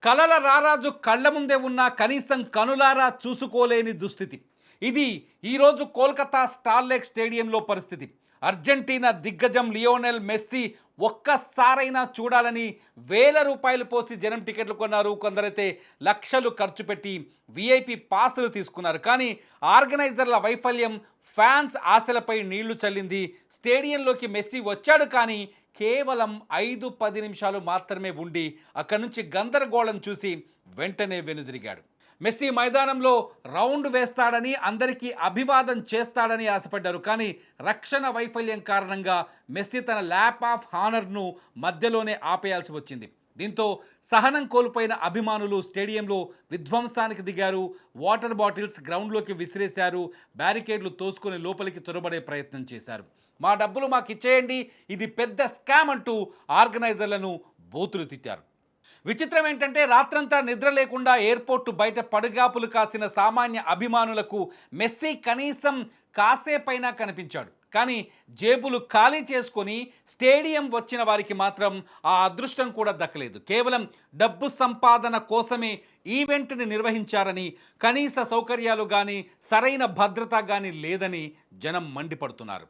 కలల రారాజు కళ్ళ ముందే ఉన్నా కనీసం కనులారా చూసుకోలేని దుస్థితి. ఇది ఈరోజు కోల్కతా స్టార్లేక్ స్టేడియంలో పరిస్థితి. అర్జెంటీనా దిగ్గజం లియోనెల్ మెస్సీ ఒక్కసారైనా చూడాలని వేల రూపాయలు పోసి జనం టికెట్లు కొన్నారు. కొందరైతే లక్షలు ఖర్చు పెట్టి విఐపి పాసులు తీసుకున్నారు. కానీ ఆర్గనైజర్ల వైఫల్యం ఫ్యాన్స్ ఆశలపై నీళ్లు చల్లింది. స్టేడియంలోకి మెస్సీ వచ్చాడు కానీ కేవలం 5-10 నిమిషాలు మాత్రమే ఉండి అక్కడి నుంచి గందరగోళం చూసి వెంటనే వెనుదిరిగాడు. మెస్సీ మైదానంలో రౌండ్ వేస్తాడని, అందరికీ అభివాదం చేస్తాడని ఆశపడ్డారు. కానీ రక్షణ వైఫల్యం కారణంగా మెస్సీ తన ల్యాప్ ఆఫ్ హానర్ను మధ్యలోనే ఆపేయాల్సి వచ్చింది. దీంతో సహనం కోల్పోయిన అభిమానులు స్టేడియంలో విధ్వంసానికి దిగారు. Water bottles గ్రౌండ్లోకి విసిరేశారు. బ్యారికేడ్లు తోసుకొని లోపలికి చొరబడే ప్రయత్నం చేశారు. మా డబ్బులు మాకు ఇచ్చేయండి, ఇది పెద్ద స్కామ్ అంటూ ఆర్గనైజర్లను బూతులు తిట్టారు. విచిత్రం ఏంటంటే రాత్రంతా నిద్ర లేకుండా ఎయిర్పోర్టు బయట పడుగాపులు కాసిన సామాన్య అభిమానులకు మెస్సీ కనీసం కాసేపైనా కనిపించాడు. కానీ జేబులు ఖాళీ చేసుకొని స్టేడియం వచ్చిన వారికి మాత్రం ఆ అదృష్టం కూడా దక్కలేదు. కేవలం డబ్బు సంపాదన కోసమే ఈవెంట్ని నిర్వహించారని, కనీస సౌకర్యాలు కానీ సరైన భద్రత కానీ లేదని జనం మండిపడుతున్నారు.